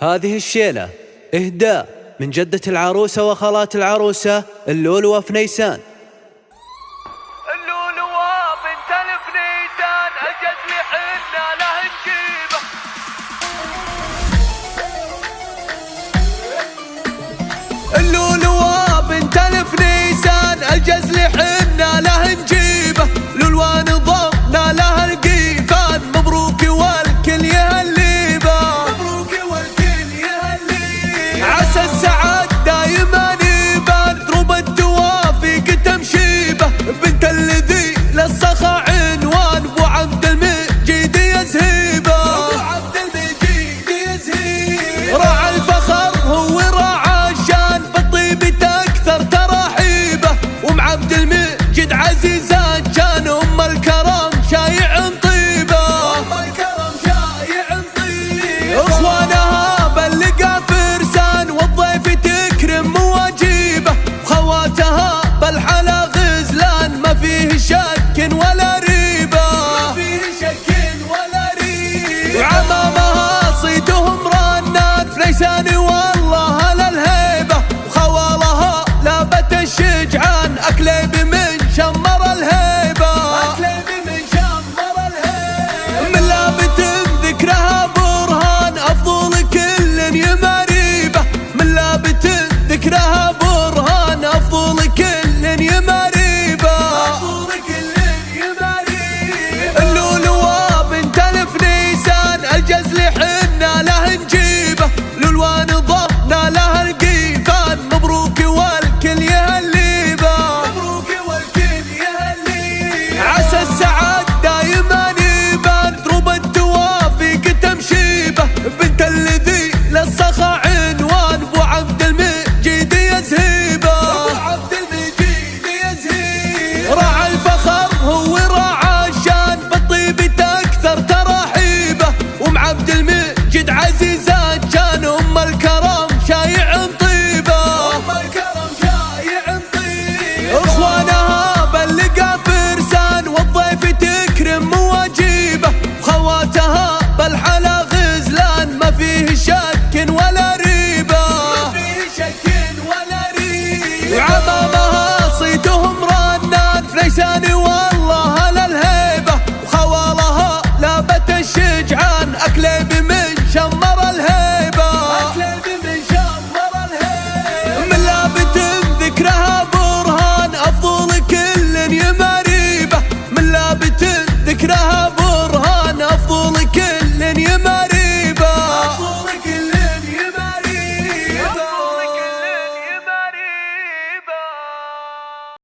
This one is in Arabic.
هذه الشيلة إهداء من جدة العروسة وخالات العروسة اللولوة في نيسان. اللولوة بنت الفنيسان أجت لحنا له نجيبه. اللولوة بنت الفنيسان أجت لحنا له نجيبه. لولوة نظمنا له القيفان مبروك والكل يهليبه. مبروك والكل يهليبه. عسى السعد دايما يبان دروب التوافيق تمشيبه. بنت الذي للصخا عنوان ابو عبد المجيد يزهيبه. ابو عبد المجيد يزهيبه. راعى الفخر هو راعى الشان بالطيب تكثر تراحيبه. وام عبد المجيد عزيزات كان ام الكرم شايع طيبه. ام الكرم شايع طيبه. اخوانها بلقى فرسان والضيف تكرم مواجيبه. وخواتها بالحلا غزلان ما فيه شك ولا ريبه. ما فيه شك ولا ريبه. وعمامها صيتهم رنات في نيسان والله للهيبه. وخوالها لابت الشجعان اكليب من شمر الهيبه. اكليب من شمر الهيبه. من لابت ذكرها برهان افضل كل يماريبه. من لابت ذكرها برهان افضل كل يماريبه. افضل كل يماريبه. اللولوة بنت الفنيسان الجز لحنا له نجيبه. لولوة نظمنا له القيفان مبروك والكل يهليبه. مبروك والكل يهليبه. عسى السعد دايما يبان دروب التوافيق تمشيبه. بنت الذي للصخا عنوان ابو عبد المجيد يزهيبه. ابو عبد المجيد يزهيبه. راعى الفخر هو راعى الشان بالطيب تكثر تراحيبه. وام عبد المجيد عزيزة